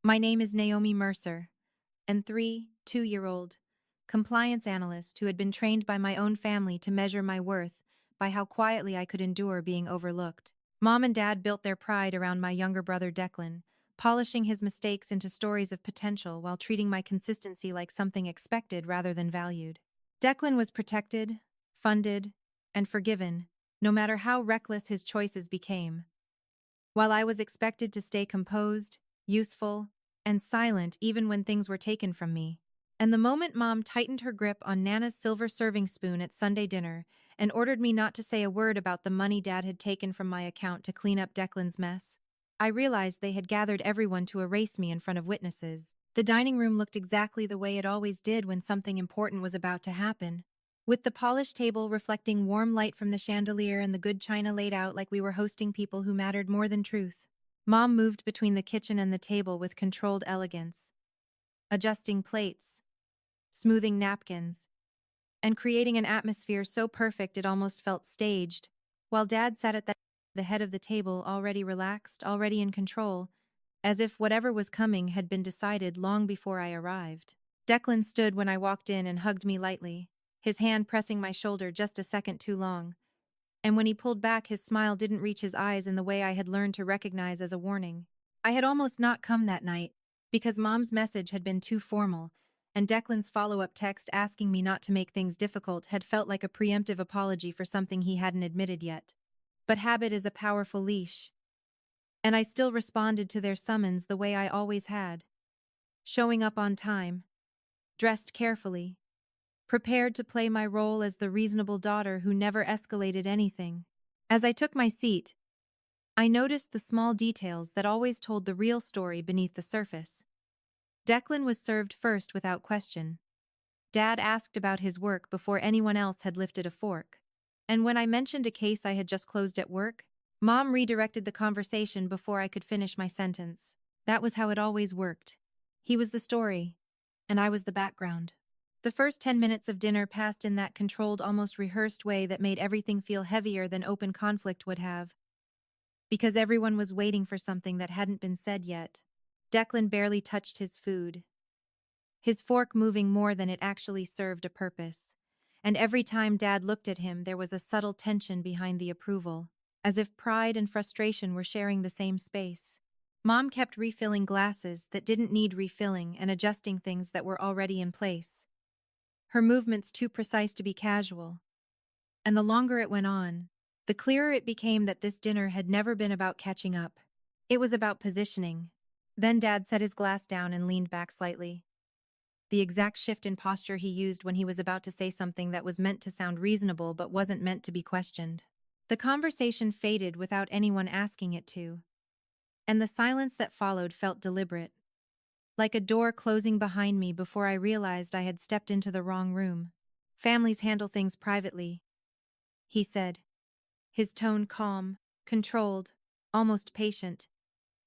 My name is Naomi Mercer, and 2-year-old compliance analyst who had been trained by my own family to measure my worth by how quietly I could endure being overlooked. Mom and Dad built their pride around my younger brother Declan, polishing his mistakes into stories of potential while treating my consistency like something expected rather than valued. Declan was protected, funded, and forgiven, no matter how reckless his choices became, while I was expected to stay composed, useful, and silent even when things were taken from me. And the moment Mom tightened her grip on Nana's silver serving spoon at Sunday dinner and ordered me not to say a word about the money Dad had taken from my account to clean up Declan's mess, I realized they had gathered everyone to erase me in front of witnesses. The dining room looked exactly the way it always did when something important was about to happen, with the polished table reflecting warm light from the chandelier and the good china laid out like we were hosting people who mattered more than truth. Mom moved between the kitchen and the table with controlled elegance, adjusting plates, smoothing napkins, and creating an atmosphere so perfect it almost felt staged, while Dad sat at the head of the table, already relaxed, already in control, as if whatever was coming had been decided long before I arrived. Declan stood when I walked in and hugged me lightly, his hand pressing my shoulder just a second too long, and when he pulled back, his smile didn't reach his eyes in the way I had learned to recognize as a warning. I had almost not come that night, because Mom's message had been too formal, and Declan's follow-up text asking me not to make things difficult had felt like a preemptive apology for something he hadn't admitted yet. But habit is a powerful leash, and I still responded to their summons the way I always had, showing up on time, dressed carefully, prepared to play my role as the reasonable daughter who never escalated anything. As I took my seat, I noticed the small details that always told the real story beneath the surface. Declan was served first without question. Dad asked about his work before anyone else had lifted a fork. And when I mentioned a case I had just closed at work, Mom redirected the conversation before I could finish my sentence. That was how it always worked. He was the story, and I was the background. The first 10 minutes of dinner passed in that controlled, almost rehearsed way that made everything feel heavier than open conflict would have, because everyone was waiting for something that hadn't been said yet. Declan barely touched his food, his fork moving more than it actually served a purpose. And every time Dad looked at him, there was a subtle tension behind the approval, as if pride and frustration were sharing the same space. Mom kept refilling glasses that didn't need refilling and adjusting things that were already in place, her movements too precise to be casual. And the longer it went on, the clearer it became that this dinner had never been about catching up. It was about positioning. Then Dad set his glass down and leaned back slightly, the exact shift in posture he used when he was about to say something that was meant to sound reasonable but wasn't meant to be questioned. The conversation faded without anyone asking it to, and the silence that followed felt deliberate, like a door closing behind me before I realized I had stepped into the wrong room. "Families handle things privately," he said, his tone calm, controlled, almost patient,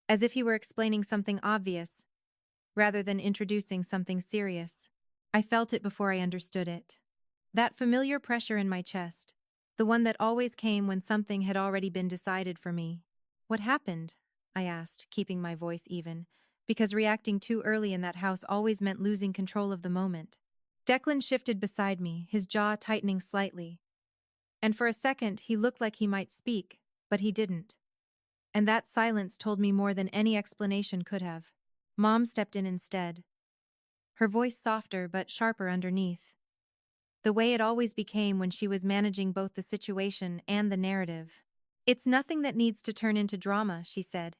as if he were explaining something obvious rather than introducing something serious. I felt it before I understood it. That familiar pressure in my chest, the one that always came when something had already been decided for me. "What happened?" I asked, keeping my voice even, because reacting too early in that house always meant losing control of the moment. Declan shifted beside me, his jaw tightening slightly, and for a second he looked like he might speak, but he didn't. And that silence told me more than any explanation could have. Mom stepped in instead, her voice softer but sharper underneath, the way it always became when she was managing both the situation and the narrative. "It's nothing that needs to turn into drama," she said,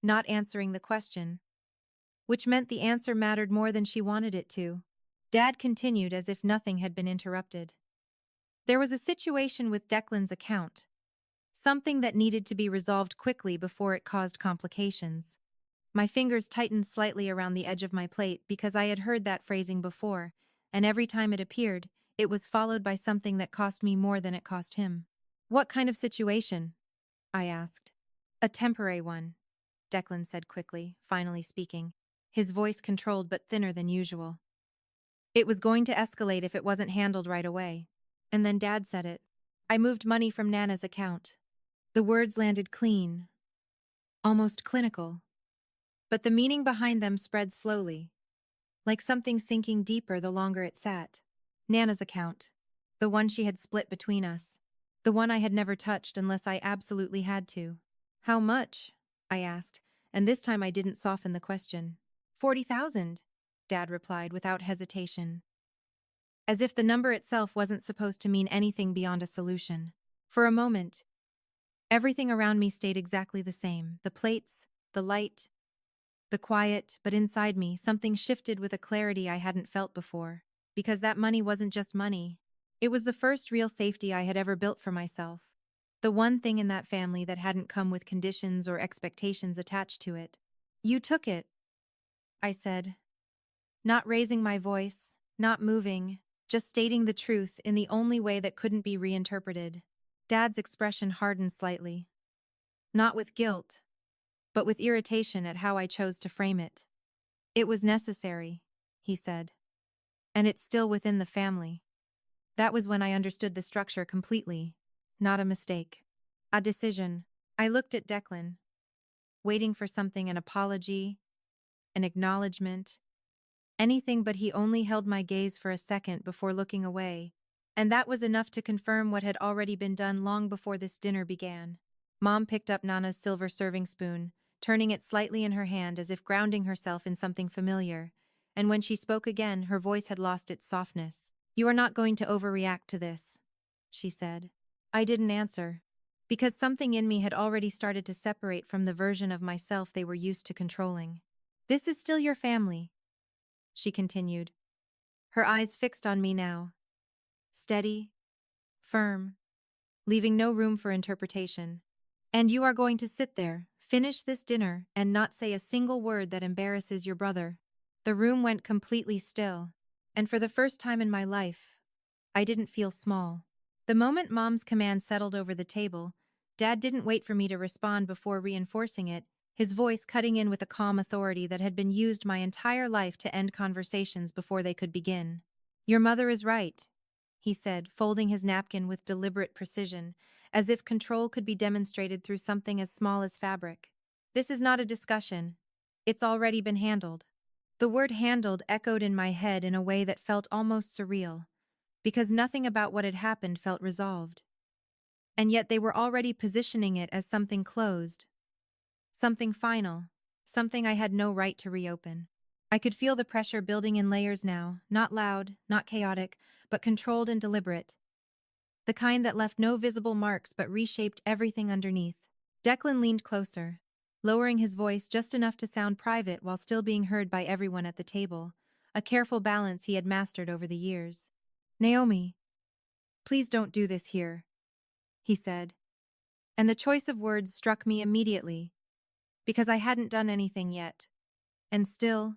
not answering the question, which meant the answer mattered more than she wanted it to. Dad continued as if nothing had been interrupted. "There was a situation with Declan's account, something that needed to be resolved quickly before it caused complications." My fingers tightened slightly around the edge of my plate because I had heard that phrasing before, and every time it appeared, it was followed by something that cost me more than it cost him. "What kind of situation?" I asked. "A temporary one," Declan said quickly, finally speaking, his voice controlled but thinner than usual. "It was going to escalate if it wasn't handled right away." And then Dad said it. "I moved money from Nana's account." The words landed clean, almost clinical. but the meaning behind them spread slowly, like something sinking deeper the longer it sat. Nana's account. The one she had split between us. The one I had never touched unless I absolutely had to. How much? I asked, and this time I didn't soften the question. 40,000, Dad replied without hesitation, as if the number itself wasn't supposed to mean anything beyond a solution. For a moment, everything around me stayed exactly the same. The plates, the light, the quiet, but inside me, something shifted with a clarity I hadn't felt before. Because that money wasn't just money. It was the first real safety I had ever built for myself. The one thing in that family that hadn't come with conditions or expectations attached to it. You took it, I said, not raising my voice, not moving, just stating the truth in the only way that couldn't be reinterpreted. Dad's expression hardened slightly. Not with guilt, but with irritation at how I chose to frame it. It was necessary, he said. And it's still within the family. That was when I understood the structure completely. Not a mistake. A decision. I looked at Declan, waiting for something, an apology, an acknowledgement, anything, but he only held my gaze for a second before looking away. And that was enough to confirm what had already been done long before this dinner began. Mom picked up Nana's silver serving spoon, turning it slightly in her hand as if grounding herself in something familiar. And when she spoke again, her voice had lost its softness. You are not going to overreact to this, she said. I didn't answer, because something in me had already started to separate from the version of myself they were used to controlling. This is still your family, she continued, her eyes fixed on me now. Steady, firm, leaving no room for interpretation. And you are going to sit there, finish this dinner, and not say a single word that embarrasses your brother. The room went completely still, and for the first time in my life, I didn't feel small. The moment Mom's command settled over the table, Dad didn't wait for me to respond before reinforcing it, his voice cutting in with a calm authority that had been used my entire life to end conversations before they could begin. Your mother is right, he said, folding his napkin with deliberate precision, as if control could be demonstrated through something as small as fabric. This is not a discussion. It's already been handled. The word handled echoed in my head in a way that felt almost surreal, because nothing about what had happened felt resolved. And yet they were already positioning it as something closed, something final, something I had no right to reopen. I could feel the pressure building in layers now, not loud, not chaotic, but controlled and deliberate. The kind that left no visible marks but reshaped everything underneath. Declan leaned closer, lowering his voice just enough to sound private while still being heard by everyone at the table, a careful balance he had mastered over the years. Naomi, please don't do this here, he said. And the choice of words struck me immediately, because I hadn't done anything yet. And still,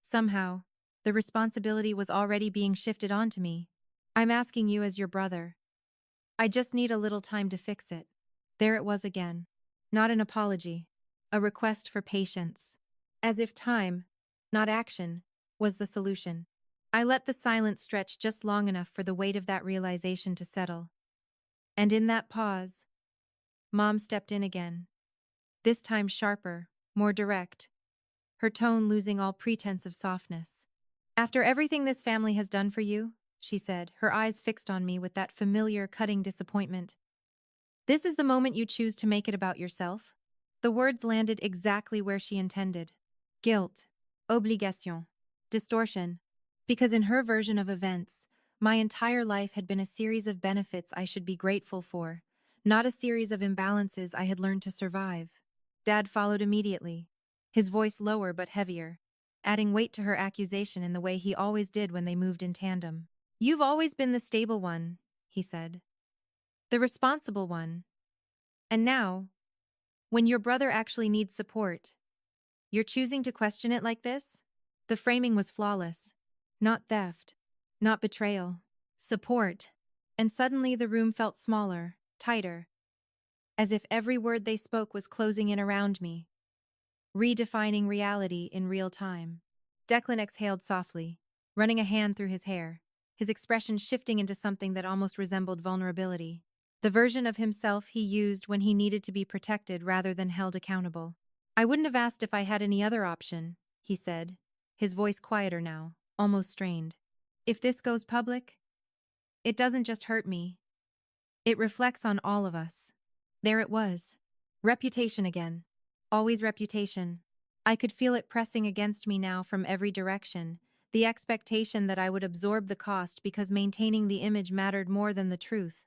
somehow, the responsibility was already being shifted onto me. I'm asking you as your brother. I just need a little time to fix it. There it was again. Not an apology. A request for patience. As if time, not action, was the solution. I let the silence stretch just long enough for the weight of that realization to settle. And in that pause, Mom stepped in again. This time sharper, more direct, her tone losing all pretense of softness. After everything this family has done for you, she said, her eyes fixed on me with that familiar, cutting disappointment. This is the moment you choose to make it about yourself? The words landed exactly where she intended. Guilt, obligation, distortion. Because in her version of events, my entire life had been a series of benefits I should be grateful for, not a series of imbalances I had learned to survive. Dad followed immediately, his voice lower but heavier, adding weight to her accusation in the way he always did when they moved in tandem. You've always been the stable one, he said. The responsible one. And now, when your brother actually needs support, you're choosing to question it like this? The framing was flawless. Not theft, not betrayal, support. And suddenly the room felt smaller, tighter, as if every word they spoke was closing in around me, redefining reality in real time. Declan exhaled softly, running a hand through his hair, his expression shifting into something that almost resembled vulnerability. The version of himself he used when he needed to be protected rather than held accountable. I wouldn't have asked if I had any other option, he said, his voice quieter now, almost strained. If this goes public, it doesn't just hurt me. It reflects on all of us. There it was. Reputation again. Always reputation. I could feel it pressing against me now from every direction, the expectation that I would absorb the cost because maintaining the image mattered more than the truth.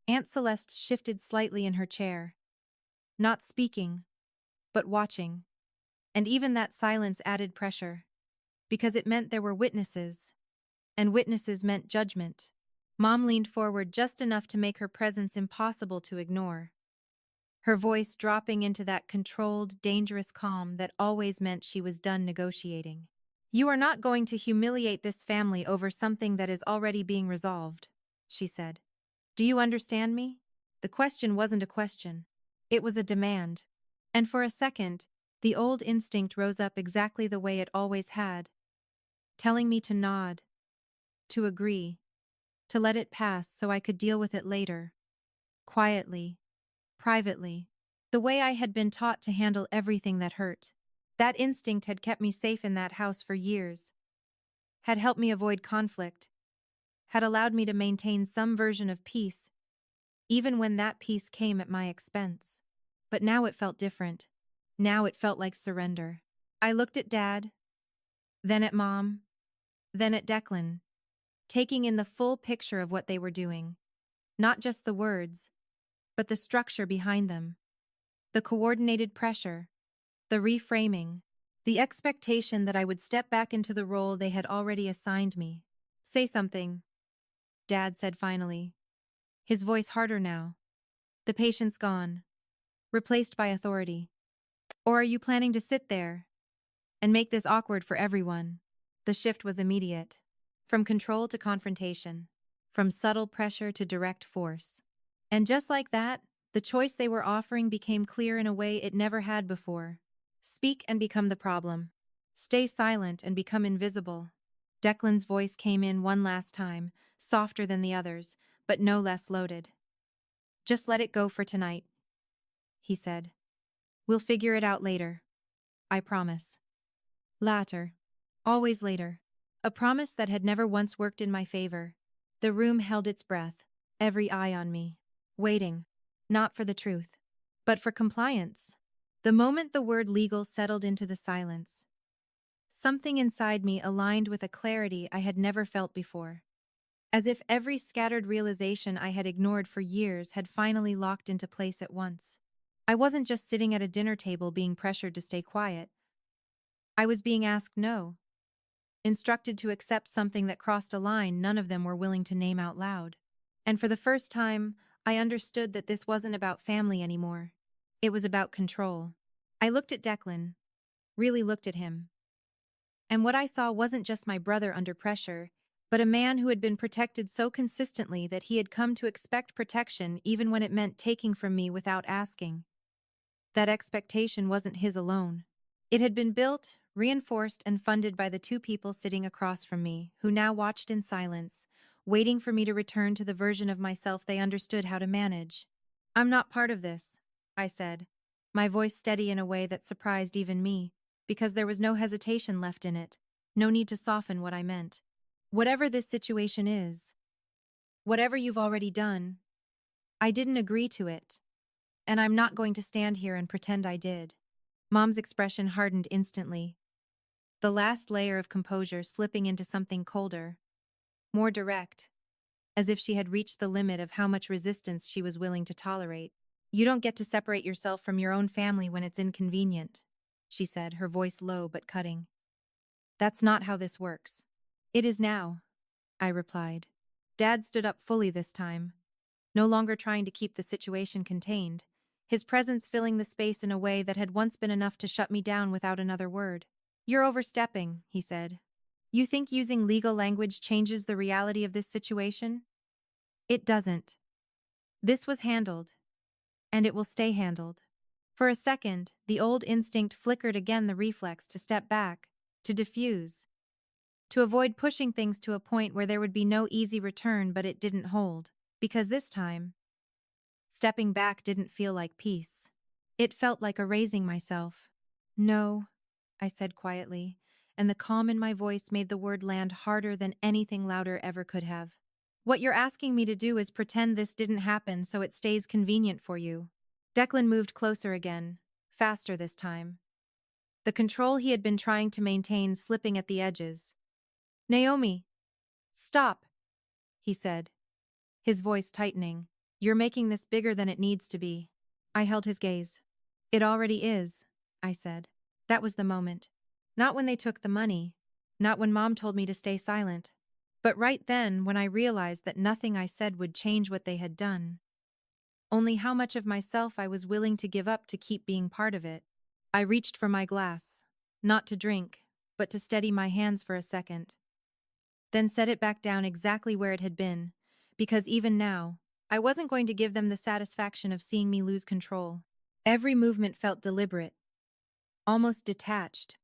Aunt Celeste shifted slightly in her chair. Not speaking, but watching. And even that silence added pressure, because it meant there were witnesses, and witnesses meant judgment. Mom leaned forward just enough to make her presence impossible to ignore, her voice dropping into that controlled, dangerous calm that always meant she was done negotiating. You are not going to humiliate this family over something that is already being resolved, she said. Do you understand me? The question wasn't a question. It was a demand. And for a second, the old instinct rose up exactly the way it always had, telling me to nod, to agree, to let it pass so I could deal with it later. Quietly, privately, the way I had been taught to handle everything that hurt. That instinct had kept me safe in that house for years, had helped me avoid conflict, had allowed me to maintain some version of peace, even when that peace came at my expense. But now it felt different. Now it felt like surrender. I looked at Dad, then at Mom, then at Declan, taking in the full picture of what they were doing. Not just the words, but the structure behind them. The coordinated pressure, the reframing, the expectation that I would step back into the role they had already assigned me. Say something, Dad said finally, his voice harder now. The patience gone, replaced by authority. Or are you planning to sit there and make this awkward for everyone? The shift was immediate. From control to confrontation. From subtle pressure to direct force. And just like that, the choice they were offering became clear in a way it never had before. Speak and become the problem. Stay silent and become invisible. Declan's voice came in one last time, softer than the others, but no less loaded. Just let it go for tonight, he said. We'll figure it out later. I promise. Later. Always later. A promise that had never once worked in my favor. The room held its breath, every eye on me, waiting, not for the truth, but for compliance. The moment the word legal settled into the silence, something inside me aligned with a clarity I had never felt before. As if every scattered realization I had ignored for years had finally locked into place at once. I wasn't just sitting at a dinner table being pressured to stay quiet. I was being asked no. Instructed to accept something that crossed a line none of them were willing to name out loud. And for the first time, I understood that this wasn't about family anymore. It was about control. I looked at Declan, really looked at him. And what I saw wasn't just my brother under pressure, but a man who had been protected so consistently that he had come to expect protection even when it meant taking from me without asking. That expectation wasn't his alone. It had been built, reinforced, and funded by the two people sitting across from me, who now watched in silence, waiting for me to return to the version of myself they understood how to manage. I'm not part of this, I said, my voice steady in a way that surprised even me, because there was no hesitation left in it, no need to soften what I meant. Whatever this situation is, whatever you've already done, I didn't agree to it. And I'm not going to stand here and pretend I did. Mom's expression hardened instantly, the last layer of composure slipping into something colder, more direct, as if she had reached the limit of how much resistance she was willing to tolerate. You don't get to separate yourself from your own family when it's inconvenient, she said, her voice low but cutting. That's not how this works. It is now, I replied. Dad stood up fully this time, no longer trying to keep the situation contained, his presence filling the space in a way that had once been enough to shut me down without another word. You're overstepping, he said. You think using legal language changes the reality of this situation? It doesn't. This was handled, and it will stay handled. For a second, the old instinct flickered again, the reflex to step back, to diffuse, to avoid pushing things to a point where there would be no easy return, but it didn't hold. Because this time, stepping back didn't feel like peace. It felt like erasing myself. No, I said quietly, and the calm in my voice made the word land harder than anything louder ever could have. What you're asking me to do is pretend this didn't happen so it stays convenient for you. Declan moved closer again, faster this time. The control he had been trying to maintain slipping at the edges. Naomi, stop, he said, his voice tightening. You're making this bigger than it needs to be. I held his gaze. It already is, I said. That was the moment. Not when they took the money, not when Mom told me to stay silent, but right then when I realized that nothing I said would change what they had done. Only how much of myself I was willing to give up to keep being part of it. I reached for my glass, not to drink, but to steady my hands for a second. Then set it back down exactly where it had been, because even now, I wasn't going to give them the satisfaction of seeing me lose control. Every movement felt deliberate, almost detached,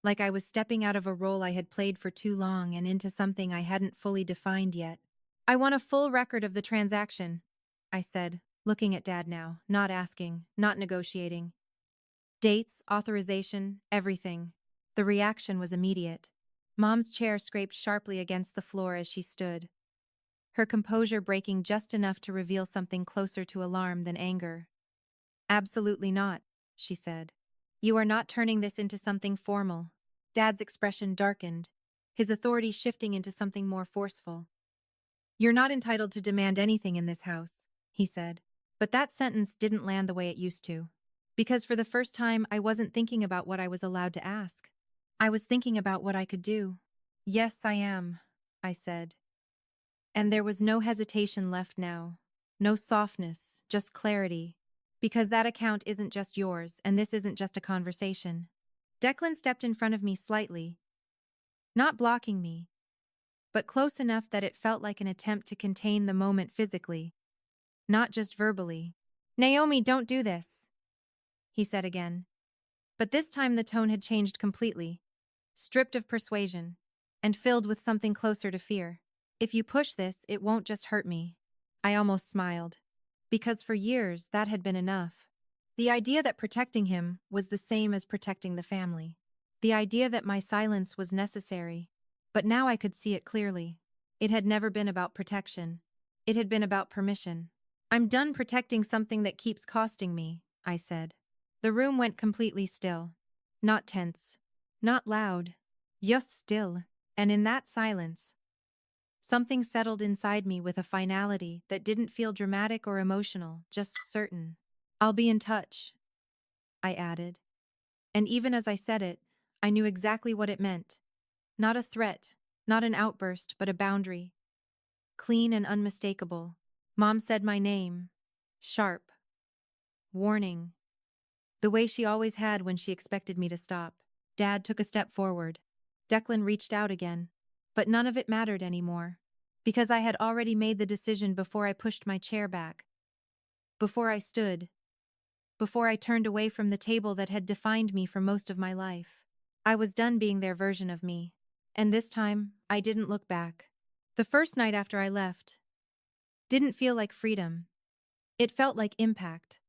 like I was stepping out of a role I had played for too long and into something I hadn't fully defined yet. I want a full record of the transaction, I said, looking at Dad now, not asking, not negotiating. Dates, authorization, everything. The reaction was immediate. Mom's chair scraped sharply against the floor as she stood, her composure breaking just enough to reveal something closer to alarm than anger. Absolutely not, she said. You are not turning this into something formal. Dad's expression darkened, his authority shifting into something more forceful. You're not entitled to demand anything in this house, he said. But that sentence didn't land the way it used to. Because for the first time, I wasn't thinking about what I was allowed to ask. I was thinking about what I could do. Yes, I am, I said. And there was no hesitation left now. No softness, just clarity. Because that account isn't just yours, and this isn't just a conversation. Declan stepped in front of me slightly, not blocking me, but close enough that it felt like an attempt to contain the moment physically, not just verbally. Naomi, don't do this, he said again. But this time the tone had changed completely, stripped of persuasion, and filled with something closer to fear. If you push this, it won't just hurt me. I almost smiled. Because for years, that had been enough. The idea that protecting him was the same as protecting the family. The idea that my silence was necessary. But now I could see it clearly. It had never been about protection. It had been about permission. I'm done protecting something that keeps costing me, I said. The room went completely still. Not tense. Not loud. Just still. And in that silence, something settled inside me with a finality that didn't feel dramatic or emotional, just certain. I'll be in touch, I added. And even as I said it, I knew exactly what it meant. Not a threat, not an outburst, but a boundary. Clean and unmistakable. Mom said my name. Sharp. Warning. The way she always had when she expected me to stop. Dad took a step forward. Declan reached out again. But none of it mattered anymore. Because I had already made the decision before I pushed my chair back. Before I stood. Before I turned away from the table that had defined me for most of my life. I was done being their version of me. And this time, I didn't look back. The first night after I left didn't feel like freedom. It felt like impact.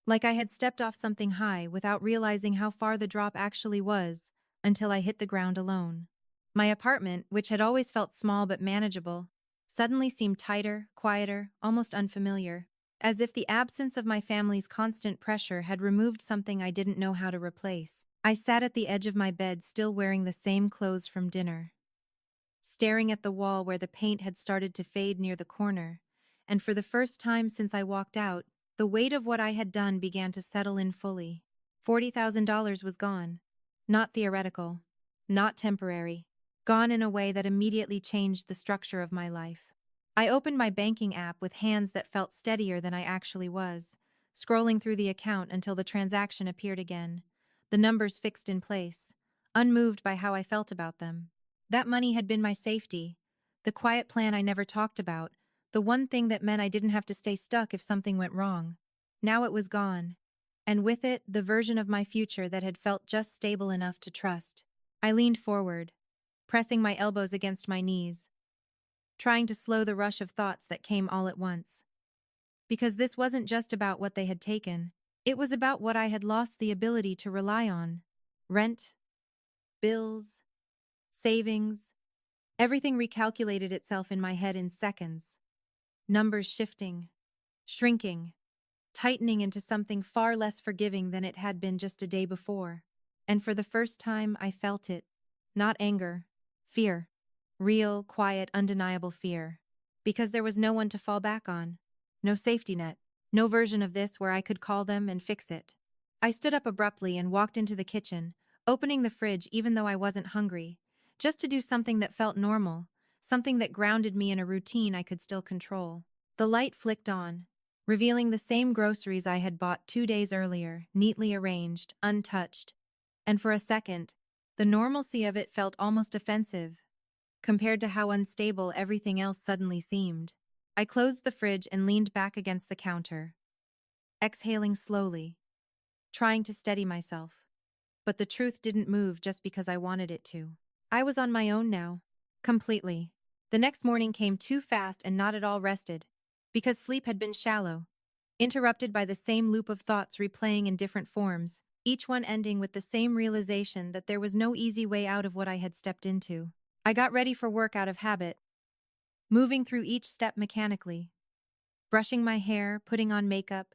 Like I had stepped off something high without realizing how far the drop actually was until I hit the ground alone. My apartment, which had always felt small but manageable, suddenly seemed tighter, quieter, almost unfamiliar, as if the absence of my family's constant pressure had removed something I didn't know how to replace. I sat at the edge of my bed still wearing the same clothes from dinner, staring at the wall where the paint had started to fade near the corner, and for the first time since I walked out, the weight of what I had done began to settle in fully. $40,000 was gone. Not theoretical. Not temporary. Gone in a way that immediately changed the structure of my life. I opened my banking app with hands that felt steadier than I actually was, scrolling through the account until the transaction appeared again, the numbers fixed in place, unmoved by how I felt about them. That money had been my safety, the quiet plan I never talked about, the one thing that meant I didn't have to stay stuck if something went wrong. Now it was gone. And with it, the version of my future that had felt just stable enough to trust. I leaned forward, pressing my elbows against my knees, trying to slow the rush of thoughts that came all at once. Because this wasn't just about what they had taken. It was about what I had lost the ability to rely on. Rent, bills, savings, everything recalculated itself in my head in seconds. Numbers shifting, shrinking, tightening into something far less forgiving than it had been just a day before. And for the first time, I felt it. Not anger, fear. Real, quiet, undeniable fear. Because there was no one to fall back on. No safety net. No version of this where I could call them and fix it. I stood up abruptly and walked into the kitchen, opening the fridge even though I wasn't hungry, just to do something that felt normal, something that grounded me in a routine I could still control. The light flicked on, revealing the same groceries I had bought 2 days earlier, neatly arranged, untouched. And for a second, the normalcy of it felt almost offensive, compared to how unstable everything else suddenly seemed. I closed the fridge and leaned back against the counter, exhaling slowly, trying to steady myself. But the truth didn't move just because I wanted it to. I was on my own now, completely. The next morning came too fast and not at all rested, because sleep had been shallow, interrupted by the same loop of thoughts replaying in different forms, each one ending with the same realization that there was no easy way out of what I had stepped into. I got ready for work out of habit, moving through each step mechanically, brushing my hair, putting on makeup,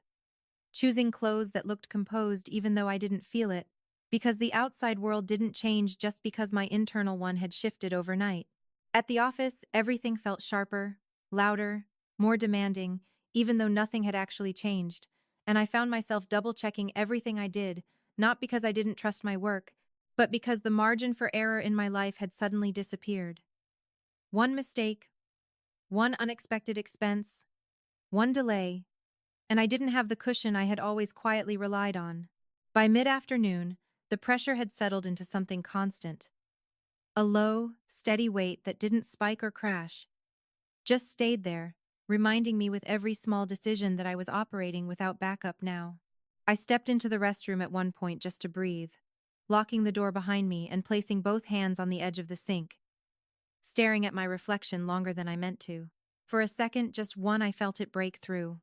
choosing clothes that looked composed even though I didn't feel it, because the outside world didn't change just because my internal one had shifted overnight. At the office, everything felt sharper, louder, more demanding, even though nothing had actually changed, and I found myself double-checking everything I did, not because I didn't trust my work, but because the margin for error in my life had suddenly disappeared. One mistake, one unexpected expense, one delay, and I didn't have the cushion I had always quietly relied on. By mid-afternoon, the pressure had settled into something constant. A low, steady weight that didn't spike or crash, just stayed there, reminding me with every small decision that I was operating without backup now. I stepped into the restroom at one point just to breathe, locking the door behind me and placing both hands on the edge of the sink, staring at my reflection longer than I meant to. For a second, just one, I felt it break through.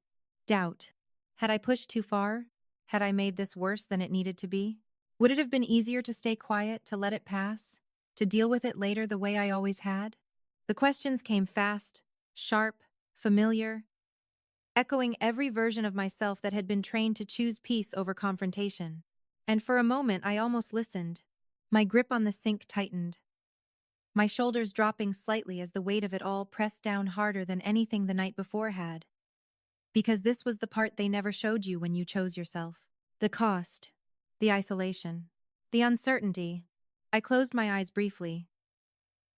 Doubt. Had I pushed too far? Had I made this worse than it needed to be? Would it have been easier to stay quiet, to let it pass, to deal with it later the way I always had? The questions came fast, sharp, familiar, echoing every version of myself that had been trained to choose peace over confrontation. And for a moment I almost listened. My grip on the sink tightened, my shoulders dropping slightly as the weight of it all pressed down harder than anything the night before had. Because this was the part they never showed you when you chose yourself. The cost, the isolation, the uncertainty. I closed my eyes briefly,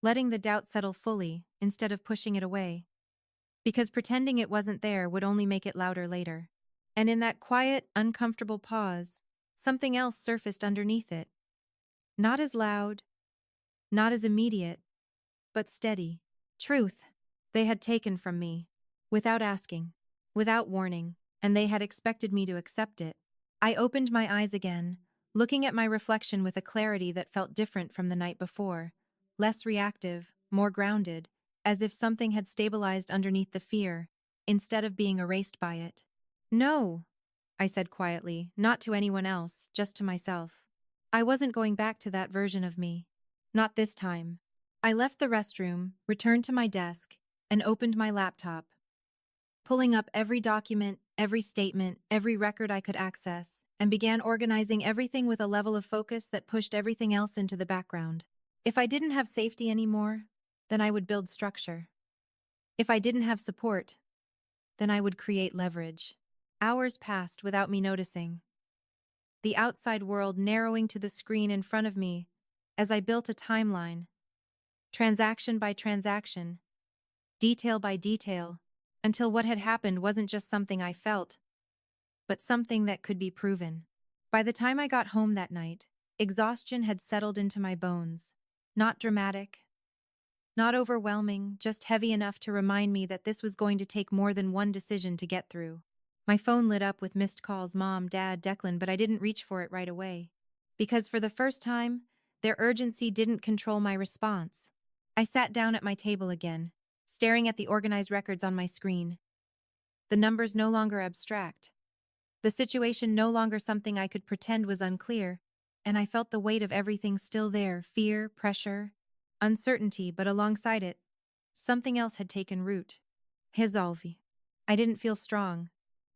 letting the doubt settle fully instead of pushing it away. Because pretending it wasn't there would only make it louder later. And in that quiet, uncomfortable pause, something else surfaced underneath it. Not as loud, not as immediate, but steady. Truth. They had taken from me, without asking, without warning, and they had expected me to accept it. I opened my eyes again, looking at my reflection with a clarity that felt different from the night before, less reactive, more grounded, as if something had stabilized underneath the fear, instead of being erased by it. No, I said quietly, not to anyone else, just to myself. I wasn't going back to that version of me. Not this time. I left the restroom, returned to my desk, and opened my laptop, pulling up every document, every statement, every record I could access, and began organizing everything with a level of focus that pushed everything else into the background. If I didn't have safety anymore, then I would build structure. If I didn't have support, then I would create leverage. Hours passed without me noticing, the outside world narrowing to the screen in front of me as I built a timeline, transaction by transaction, detail by detail, until what had happened wasn't just something I felt, but something that could be proven. By the time I got home that night, exhaustion had settled into my bones. Not dramatic, not overwhelming, just heavy enough to remind me that this was going to take more than one decision to get through. My phone lit up with missed calls, Mom, Dad, Declan, but I didn't reach for it right away. Because for the first time, their urgency didn't control my response. I sat down at my table again, staring at the organized records on my screen. The numbers no longer abstract. The situation no longer something I could pretend was unclear, and I felt the weight of everything still there, fear, pressure, uncertainty, but alongside it, something else had taken root. Resolve. I didn't feel strong.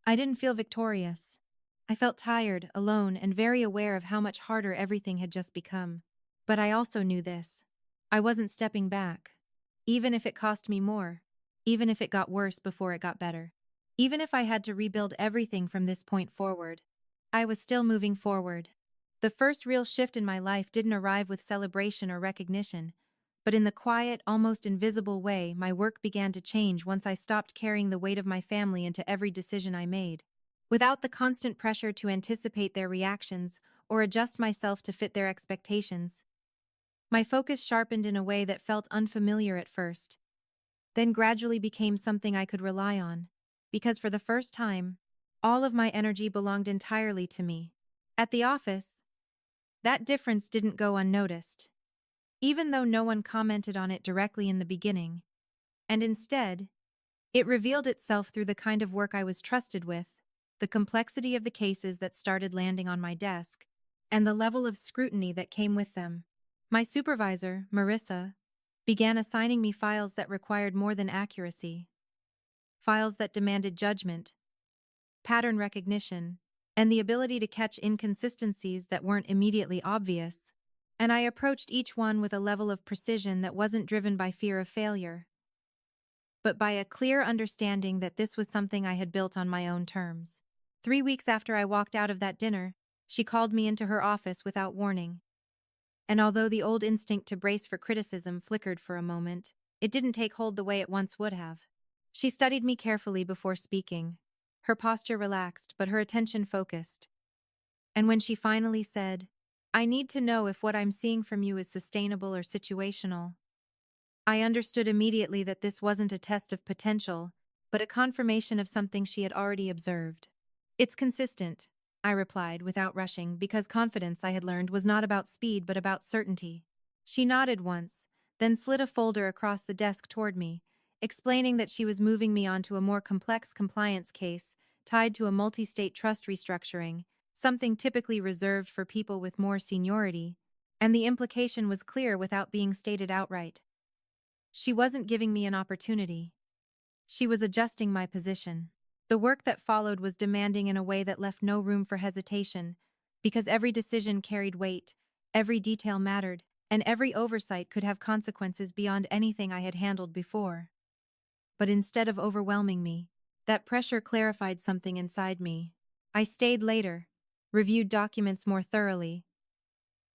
I didn't feel victorious. I felt tired, alone, and very aware of how much harder everything had just become. But I also knew this. I wasn't stepping back. Even if it cost me more. Even if it got worse before it got better. Even if I had to rebuild everything from this point forward. I was still moving forward. The first real shift in my life didn't arrive with celebration or recognition, but in the quiet, almost invisible way, my work began to change once I stopped carrying the weight of my family into every decision I made. Without the constant pressure to anticipate their reactions or adjust myself to fit their expectations, my focus sharpened in a way that felt unfamiliar at first, then gradually became something I could rely on, because for the first time, all of my energy belonged entirely to me. At the office, that difference didn't go unnoticed, even though no one commented on it directly in the beginning, and instead, it revealed itself through the kind of work I was trusted with, the complexity of the cases that started landing on my desk, and the level of scrutiny that came with them. My supervisor, Marissa, began assigning me files that required more than accuracy, files that demanded judgment, pattern recognition, and the ability to catch inconsistencies that weren't immediately obvious. And I approached each one with a level of precision that wasn't driven by fear of failure, but by a clear understanding that this was something I had built on my own terms. 3 weeks after I walked out of that dinner, she called me into her office without warning. And although the old instinct to brace for criticism flickered for a moment, it didn't take hold the way it once would have. She studied me carefully before speaking, her posture relaxed but her attention focused. And when she finally said, "I need to know if what I'm seeing from you is sustainable or situational," I understood immediately that this wasn't a test of potential, but a confirmation of something she had already observed. "It's consistent," I replied without rushing, because confidence, I had learned, was not about speed but about certainty. She nodded once, then slid a folder across the desk toward me, explaining that she was moving me onto a more complex compliance case tied to a multi-state trust restructuring, something typically reserved for people with more seniority, and the implication was clear without being stated outright. She wasn't giving me an opportunity. She was adjusting my position. The work that followed was demanding in a way that left no room for hesitation, because every decision carried weight, every detail mattered, and every oversight could have consequences beyond anything I had handled before. But instead of overwhelming me, that pressure clarified something inside me. I stayed later, reviewed documents more thoroughly,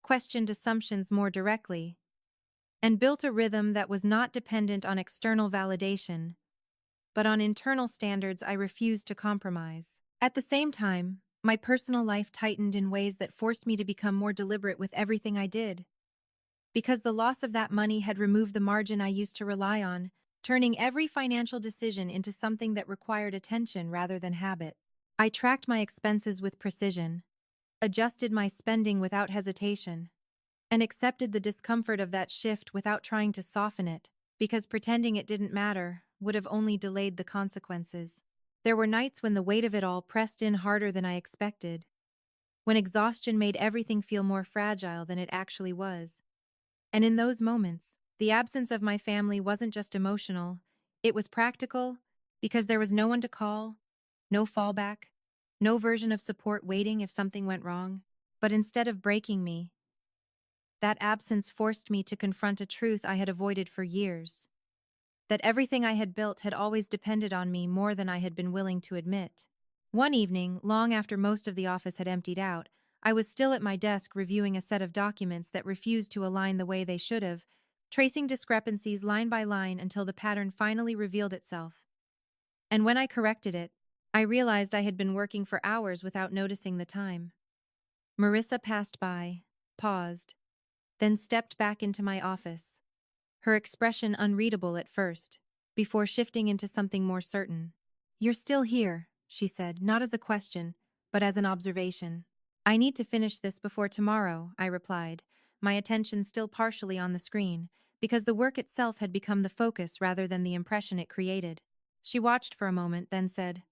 questioned assumptions more directly, and built a rhythm that was not dependent on external validation, but on internal standards I refused to compromise. At the same time, my personal life tightened in ways that forced me to become more deliberate with everything I did. Because the loss of that money had removed the margin I used to rely on, turning every financial decision into something that required attention rather than habit. I tracked my expenses with precision, adjusted my spending without hesitation, and accepted the discomfort of that shift without trying to soften it, because pretending it didn't matter would have only delayed the consequences. There were nights when the weight of it all pressed in harder than I expected, when exhaustion made everything feel more fragile than it actually was. And in those moments, the absence of my family wasn't just emotional, it was practical, because there was no one to call, no fallback, no version of support waiting if something went wrong. But instead of breaking me, that absence forced me to confront a truth I had avoided for years. That everything I had built had always depended on me more than I had been willing to admit. One evening, long after most of the office had emptied out, I was still at my desk reviewing a set of documents that refused to align the way they should have, tracing discrepancies line by line until the pattern finally revealed itself. And when I corrected it, I realized I had been working for hours without noticing the time. Marissa passed by, paused, then stepped back into my office, her expression unreadable at first, before shifting into something more certain. "You're still here," she said, not as a question, but as an observation. "I need to finish this before tomorrow," I replied, my attention still partially on the screen, because the work itself had become the focus rather than the impression it created. She watched for a moment, then said,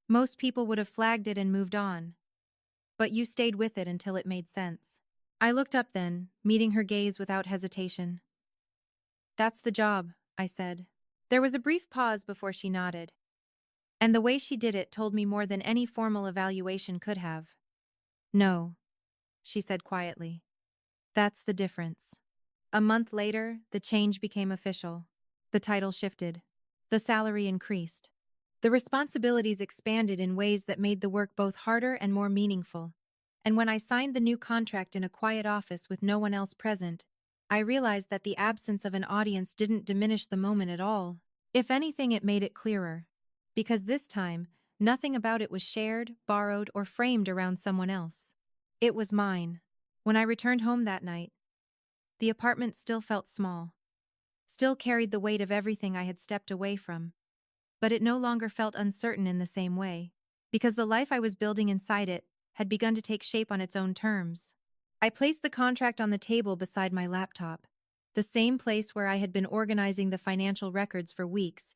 Most people would have flagged it and moved on, but you stayed with it until it made sense. I looked up then, meeting her gaze without hesitation. That's the job, I said. There was a brief pause before she nodded, and the way she did it told me more than any formal evaluation could have. No, she said quietly. That's the difference. A month later, the change became official. The title shifted. The salary increased. The responsibilities expanded in ways that made the work both harder and more meaningful. And when I signed the new contract in a quiet office with no one else present, I realized that the absence of an audience didn't diminish the moment at all. If anything, it made it clearer. Because this time, nothing about it was shared, borrowed, or framed around someone else. It was mine. When I returned home that night, the apartment still felt small, still carried the weight of everything I had stepped away from. But it no longer felt uncertain in the same way, because the life I was building inside it had begun to take shape on its own terms. I placed the contract on the table beside my laptop, the same place where I had been organizing the financial records for weeks,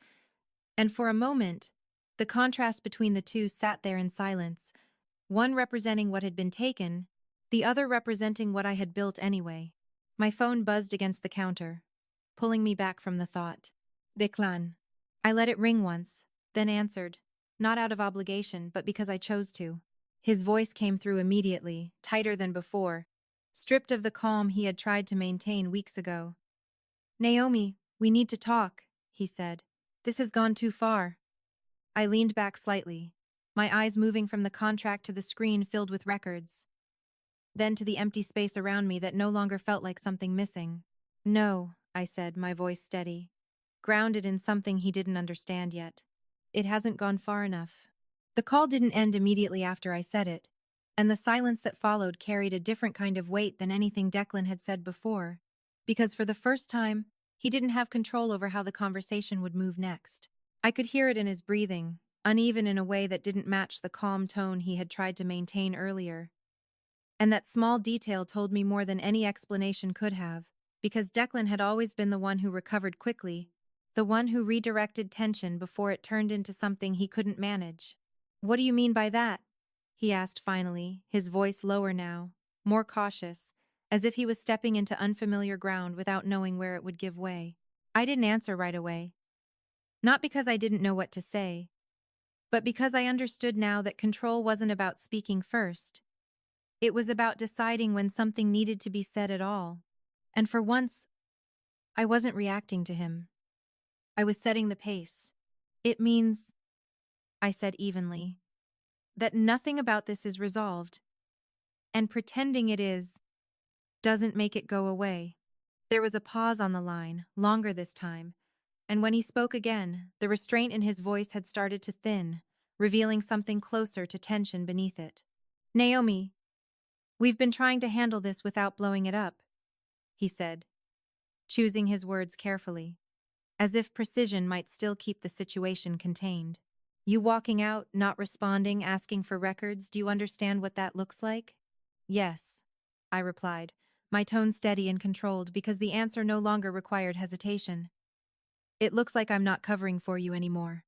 and for a moment, the contrast between the two sat there in silence, one representing what had been taken, the other representing what I had built anyway. My phone buzzed against the counter, pulling me back from the thought. Declan. I let it ring once, then answered, not out of obligation, but because I chose to. His voice came through immediately, tighter than before, stripped of the calm he had tried to maintain weeks ago. Naomi, we need to talk, he said. This has gone too far. I leaned back slightly, my eyes moving from the contract to the screen filled with records, then to the empty space around me that no longer felt like something missing. No, I said, my voice steady, grounded in something he didn't understand yet. It hasn't gone far enough. The call didn't end immediately after I said it, and the silence that followed carried a different kind of weight than anything Declan had said before, because for the first time, he didn't have control over how the conversation would move next. I could hear it in his breathing, uneven in a way that didn't match the calm tone he had tried to maintain earlier. And that small detail told me more than any explanation could have, because Declan had always been the one who recovered quickly, the one who redirected tension before it turned into something he couldn't manage. What do you mean by that? He asked finally, his voice lower now, more cautious, as if he was stepping into unfamiliar ground without knowing where it would give way. I didn't answer right away. Not because I didn't know what to say, but because I understood now that control wasn't about speaking first. It was about deciding when something needed to be said at all. And for once, I wasn't reacting to him. I was setting the pace. It means, I said evenly, that nothing about this is resolved, and pretending it is doesn't make it go away. There was a pause on the line, longer this time, and when he spoke again, the restraint in his voice had started to thin, revealing something closer to tension beneath it. Naomi, we've been trying to handle this without blowing it up, he said, choosing his words carefully, as if precision might still keep the situation contained. You walking out, not responding, asking for records, do you understand what that looks like? Yes, I replied, my tone steady and controlled because the answer no longer required hesitation. It looks like I'm not covering for you anymore.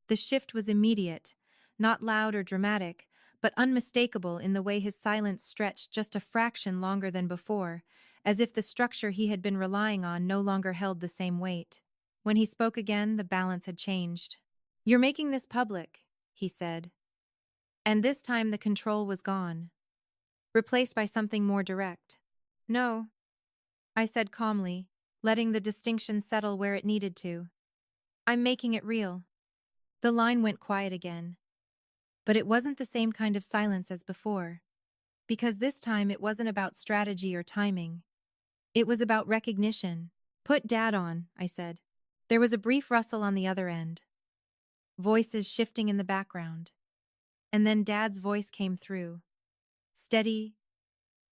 The shift was immediate, not loud or dramatic, but unmistakable in the way his silence stretched just a fraction longer than before, as if the structure he had been relying on no longer held the same weight. When he spoke again, the balance had changed. You're making this public, he said. And this time the control was gone, replaced by something more direct. No, I said calmly, letting the distinction settle where it needed to. I'm making it real. The line went quiet again. But it wasn't the same kind of silence as before, because this time it wasn't about strategy or timing. It was about recognition. Put Dad on, I said. There was a brief rustle on the other end, voices shifting in the background. And then Dad's voice came through, steady,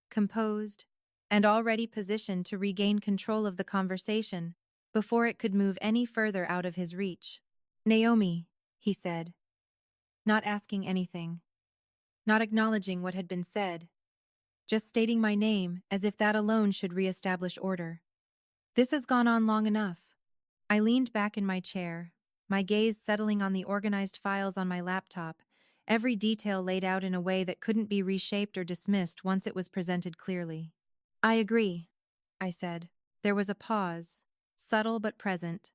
composed, and already positioned to regain control of the conversation before it could move any further out of his reach. Naomi, he said, not asking anything, not acknowledging what had been said, just stating my name as if that alone should reestablish order. This has gone on long enough. I leaned back in my chair, my gaze settling on the organized files on my laptop, every detail laid out in a way that couldn't be reshaped or dismissed once it was presented clearly. I agree, I said. There was a pause, subtle but present,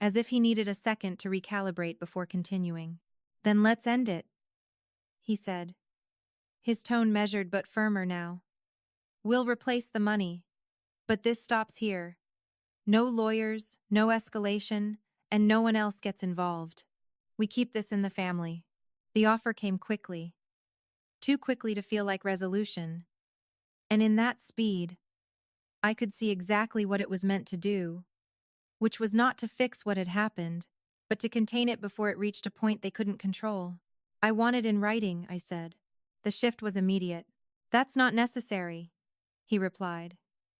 as if he needed a second to recalibrate before continuing. Then let's end it, he said, his tone measured but firmer now. We'll replace the money, but this stops here. No lawyers, no escalation, and no one else gets involved. We keep this in the family. The offer came quickly. Too quickly to feel like resolution. And in that speed, I could see exactly what it was meant to do, which was not to fix what had happened, but to contain it before it reached a point they couldn't control. I want it in writing, I said. The shift was immediate. That's not necessary, he replied,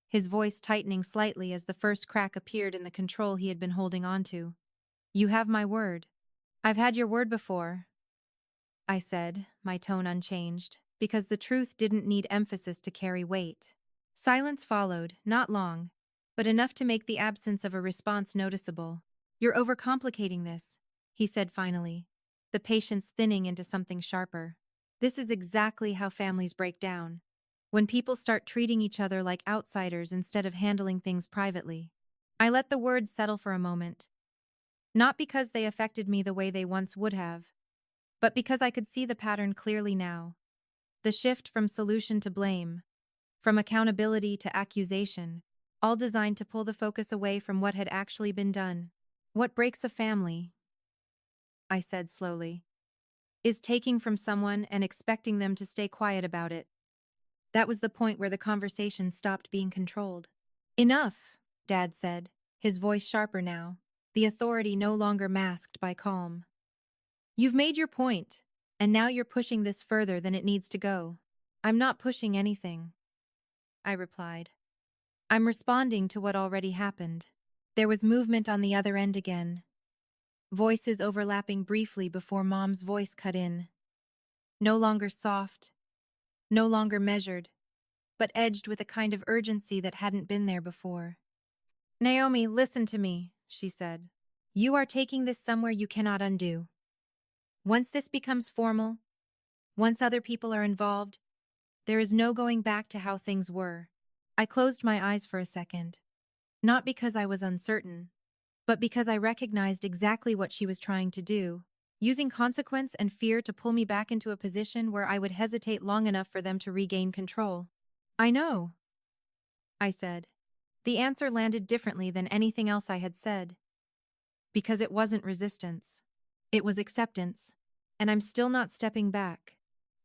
his voice tightening slightly as the first crack appeared in the control he had been holding onto. You have my word. I've had your word before, I said, my tone unchanged, because the truth didn't need emphasis to carry weight. Silence followed, not long, but enough to make the absence of a response noticeable. You're overcomplicating this, he said finally, the patience thinning into something sharper. This is exactly how families break down. When people start treating each other like outsiders instead of handling things privately. I let the words settle for a moment. Not because they affected me the way they once would have, but because I could see the pattern clearly now. The shift from solution to blame, from accountability to accusation, all designed to pull the focus away from what had actually been done. What breaks a family, I said slowly, is taking from someone and expecting them to stay quiet about it. That was the point where the conversation stopped being controlled. Enough, Dad said, his voice sharper now, the authority no longer masked by calm. You've made your point, and now you're pushing this further than it needs to go. I'm not pushing anything, I replied. I'm responding to what already happened. There was movement on the other end again. Voices overlapping briefly before Mom's voice cut in. No longer soft, no longer measured, but edged with a kind of urgency that hadn't been there before. Naomi, listen to me, she said. You are taking this somewhere you cannot undo. Once this becomes formal, once other people are involved, there is no going back to how things were. I closed my eyes for a second. Not because I was uncertain, but because I recognized exactly what she was trying to do, using consequence and fear to pull me back into a position where I would hesitate long enough for them to regain control. I know, I said. The answer landed differently than anything else I had said. Because it wasn't resistance. It was acceptance. And I'm still not stepping back.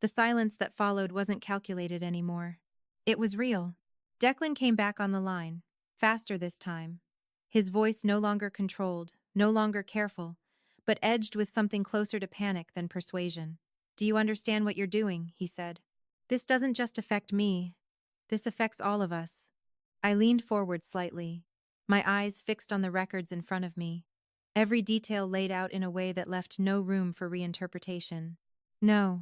The silence that followed wasn't calculated anymore. It was real. Declan came back on the line, faster this time. His voice no longer controlled, no longer careful, but edged with something closer to panic than persuasion. Do you understand what you're doing? He said. This doesn't just affect me. This affects all of us. I leaned forward slightly, my eyes fixed on the records in front of me, every detail laid out in a way that left no room for reinterpretation. No,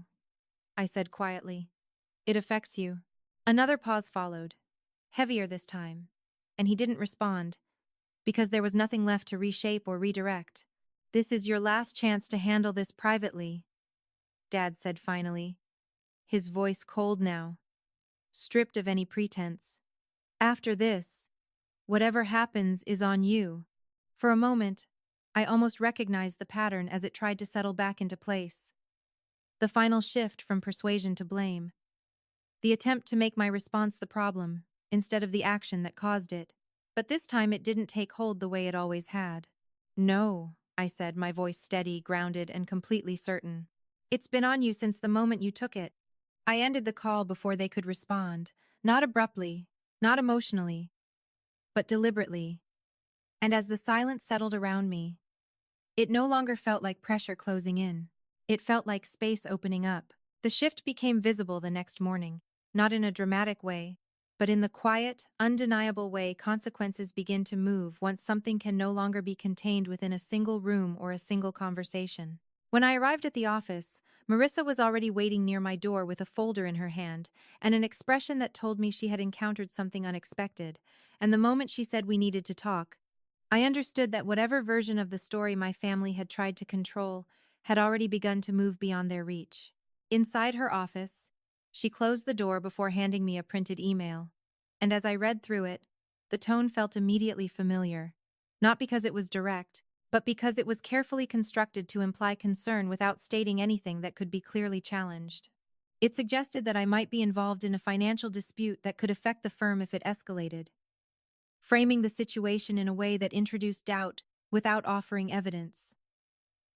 I said quietly. It affects you. Another pause followed, heavier this time, and he didn't respond, because there was nothing left to reshape or redirect. This is your last chance to handle this privately, Dad said finally, his voice cold now, stripped of any pretense. After this, whatever happens is on you. For a moment, I almost recognized the pattern as it tried to settle back into place. The final shift from persuasion to blame. The attempt to make my response the problem, instead of the action that caused it. But this time it didn't take hold the way it always had. No, I said, my voice steady, grounded, and completely certain. It's been on you since the moment you took it. I ended the call before they could respond, not abruptly, not emotionally, but deliberately. And as the silence settled around me, it no longer felt like pressure closing in. It felt like space opening up. The shift became visible the next morning, not in a dramatic way, but in the quiet, undeniable way consequences begin to move once something can no longer be contained within a single room or a single conversation. When I arrived at the office, Marissa was already waiting near my door with a folder in her hand and an expression that told me she had encountered something unexpected, and the moment she said we needed to talk, I understood that whatever version of the story my family had tried to control had already begun to move beyond their reach. Inside her office, she closed the door before handing me a printed email. And as I read through it, the tone felt immediately familiar. Not because it was direct, but because it was carefully constructed to imply concern without stating anything that could be clearly challenged. It suggested that I might be involved in a financial dispute that could affect the firm if it escalated, framing the situation in a way that introduced doubt without offering evidence.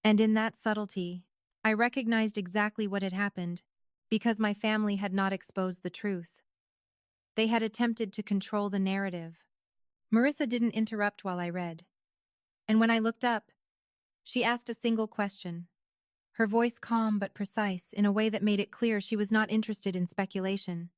And in that subtlety, I recognized exactly what had happened, because my family had not exposed the truth. They had attempted to control the narrative. Marissa didn't interrupt while I read. And when I looked up, she asked a single question, her voice calm but precise in a way that made it clear she was not interested in speculation.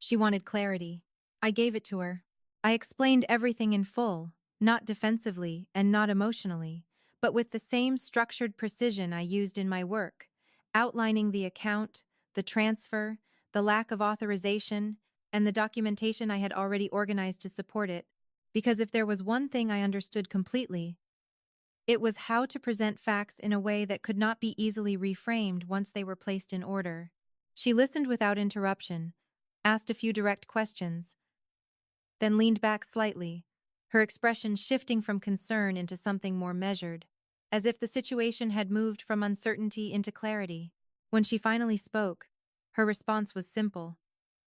She wanted clarity. I gave it to her. I explained everything in full, not defensively and not emotionally, but with the same structured precision I used in my work, outlining the account, the transfer, the lack of authorization, and the documentation I had already organized to support it, because if there was one thing I understood completely, it was how to present facts in a way that could not be easily reframed once they were placed in order. She listened without interruption, asked a few direct questions, then leaned back slightly, her expression shifting from concern into something more measured, as if the situation had moved from uncertainty into clarity. When she finally spoke, her response was simple,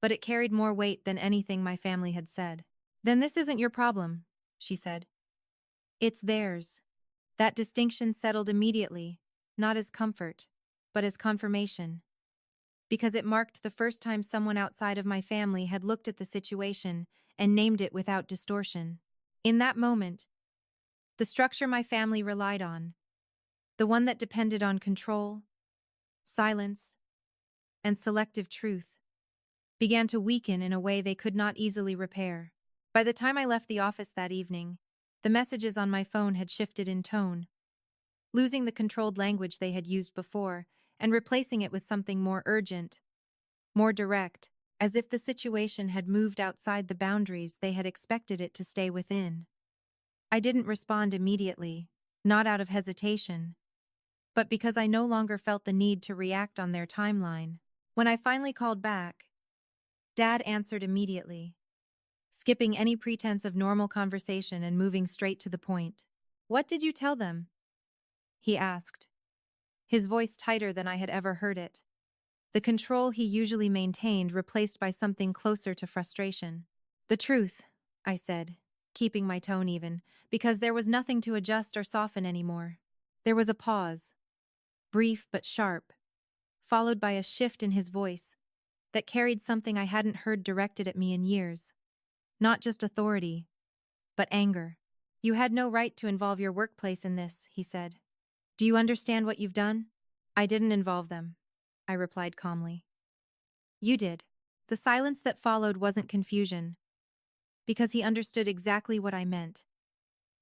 but it carried more weight than anything my family had said. "Then this isn't your problem," she said. "It's theirs." That distinction settled immediately, not as comfort, but as confirmation, because it marked the first time someone outside of my family had looked at the situation and named it without distortion. In that moment, the structure my family relied on, the one that depended on control, silence, and selective truth, began to weaken in a way they could not easily repair. By the time I left the office that evening, the messages on my phone had shifted in tone, losing the controlled language they had used before and replacing it with something more urgent, more direct, as if the situation had moved outside the boundaries they had expected it to stay within. I didn't respond immediately, not out of hesitation, but because I no longer felt the need to react on their timeline. When I finally called back, Dad answered immediately, skipping any pretense of normal conversation and moving straight to the point. "What did you tell them?" he asked, his voice tighter than I had ever heard it, the control he usually maintained replaced by something closer to frustration. "The truth," I said, keeping my tone even, because there was nothing to adjust or soften anymore. There was a pause, brief but sharp, followed by a shift in his voice that carried something I hadn't heard directed at me in years. Not just authority, but anger. "You had no right to involve your workplace in this," he said. "Do you understand what you've done?" "I didn't involve them," I replied calmly. "You did." The silence that followed wasn't confusion, because he understood exactly what I meant.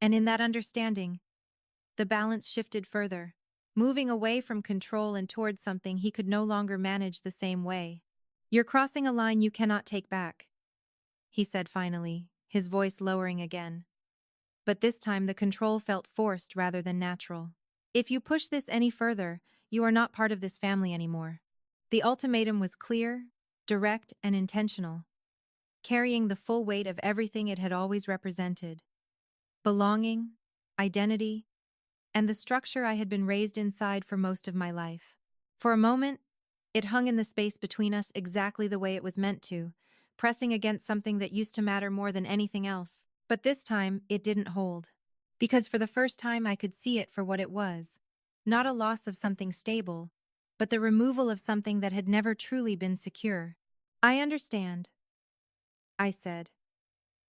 And in that understanding, the balance shifted further, moving away from control and toward something he could no longer manage the same way. "You're crossing a line you cannot take back," he said finally, his voice lowering again. But this time the control felt forced rather than natural. "If you push this any further, you are not part of this family anymore." The ultimatum was clear, direct, and intentional, carrying the full weight of everything it had always represented: belonging, identity, and the structure I had been raised inside for most of my life. For a moment, it hung in the space between us exactly the way it was meant to, pressing against something that used to matter more than anything else. But this time, it didn't hold. Because for the first time I could see it for what it was. Not a loss of something stable, but the removal of something that had never truly been secure. "I understand," I said,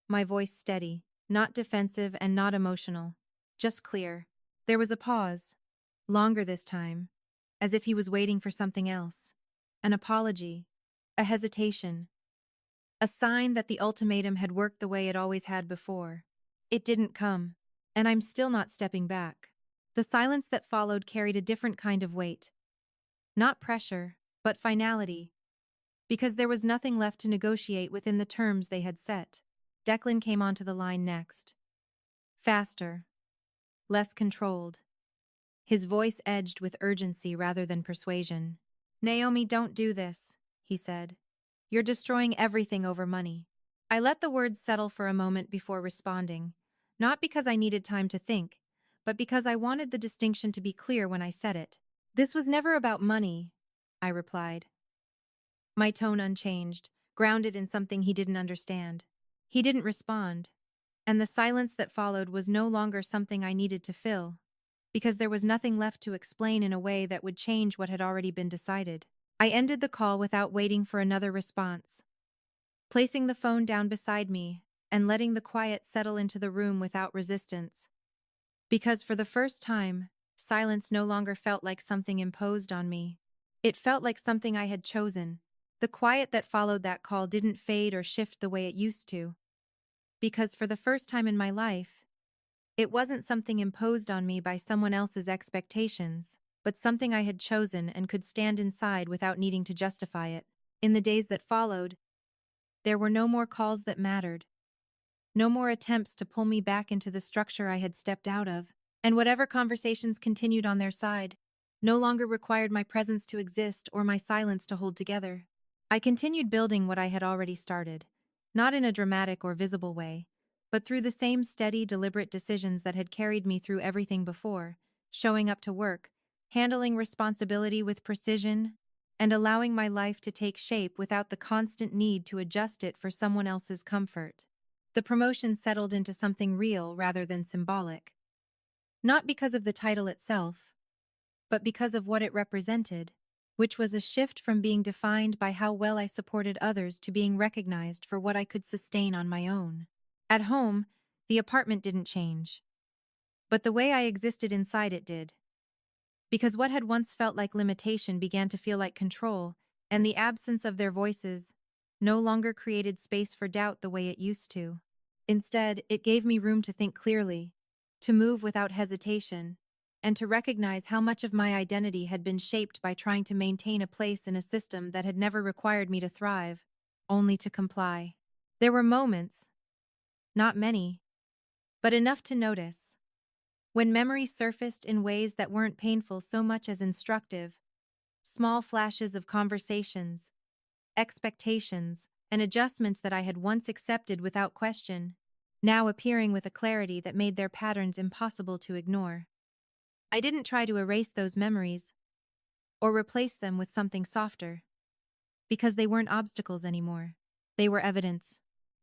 my voice steady, not defensive and not emotional, just clear. There was a pause, longer this time, as if he was waiting for something else. An apology, a hesitation, a sign that the ultimatum had worked the way it always had before. It didn't come, and I'm still not stepping back. The silence that followed carried a different kind of weight. Not pressure, but finality, because there was nothing left to negotiate within the terms they had set. Declan came onto the line next. Faster, less controlled. His voice edged with urgency rather than persuasion. "Naomi, don't do this," he said. "You're destroying everything over money." I let the words settle for a moment before responding, not because I needed time to think, but because I wanted the distinction to be clear when I said it. "This was never about money," I replied, my tone unchanged, grounded in something he didn't understand. He didn't respond, and the silence that followed was no longer something I needed to fill, because there was nothing left to explain in a way that would change what had already been decided. I ended the call without waiting for another response, placing the phone down beside me and letting the quiet settle into the room without resistance. Because for the first time, silence no longer felt like something imposed on me. It felt like something I had chosen. The quiet that followed that call didn't fade or shift the way it used to. Because for the first time in my life, it wasn't something imposed on me by someone else's expectations, but something I had chosen and could stand inside without needing to justify it. In the days that followed, there were no more calls that mattered, no more attempts to pull me back into the structure I had stepped out of, and whatever conversations continued on their side no longer required my presence to exist or my silence to hold together. I continued building what I had already started, not in a dramatic or visible way, but through the same steady, deliberate decisions that had carried me through everything before, showing up to work, handling responsibility with precision, and allowing my life to take shape without the constant need to adjust it for someone else's comfort. The promotion settled into something real rather than symbolic. Not because of the title itself, but because of what it represented, which was a shift from being defined by how well I supported others to being recognized for what I could sustain on my own. At home, the apartment didn't change, but the way I existed inside it did. Because what had once felt like limitation began to feel like control, and the absence of their voices no longer created space for doubt the way it used to. Instead, it gave me room to think clearly, to move without hesitation, and to recognize how much of my identity had been shaped by trying to maintain a place in a system that had never required me to thrive, only to comply. There were moments, not many, but enough to notice, when memory surfaced in ways that weren't painful so much as instructive, small flashes of conversations, expectations, and adjustments that I had once accepted without question, now appearing with a clarity that made their patterns impossible to ignore. I didn't try to erase those memories, or replace them with something softer, because they weren't obstacles anymore. They were evidence.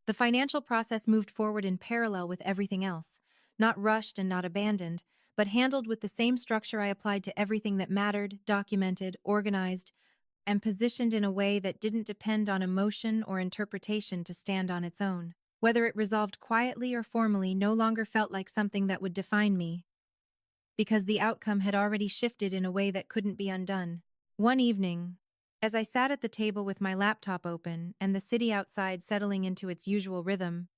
The financial process moved forward in parallel with everything else, not rushed and not abandoned, but handled with the same structure I applied to everything that mattered, documented, organized, and positioned in a way that didn't depend on emotion or interpretation to stand on its own. Whether it resolved quietly or formally no longer felt like something that would define me, because the outcome had already shifted in a way that couldn't be undone. One evening, as I sat at the table with my laptop open and the city outside settling into its usual rhythm,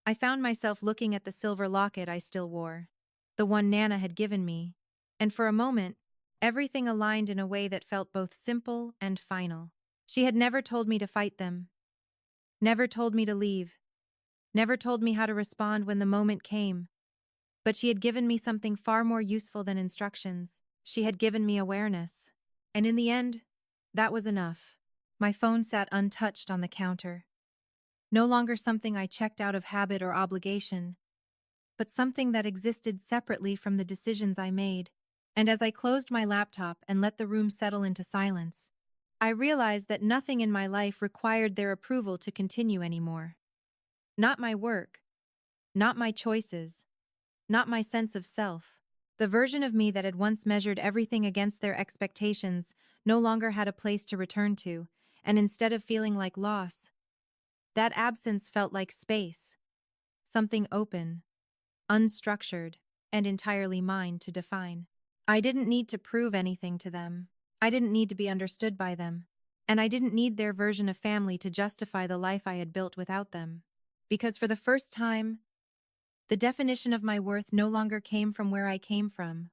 I found myself looking at the silver locket I still wore, the one Nana had given me, and for a moment, everything aligned in a way that felt both simple and final. She had never told me to fight them, never told me to leave, never told me how to respond when the moment came, but she had given me something far more useful than instructions. She had given me awareness. And in the end, that was enough. My phone sat untouched on the counter. No longer something I checked out of habit or obligation, but something that existed separately from the decisions I made. And as I closed my laptop and let the room settle into silence, I realized that nothing in my life required their approval to continue anymore. Not my work, not my choices, not my sense of self. The version of me that had once measured everything against their expectations no longer had a place to return to, and instead of feeling like loss, that absence felt like space, something open, unstructured, and entirely mine to define. I didn't need to prove anything to them. I didn't need to be understood by them. And I didn't need their version of family to justify the life I had built without them. Because for the first time, the definition of my worth no longer came from where I came from,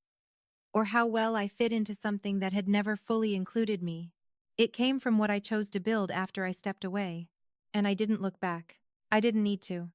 or how well I fit into something that had never fully included me. It came from what I chose to build after I stepped away. And I didn't look back. I didn't need to.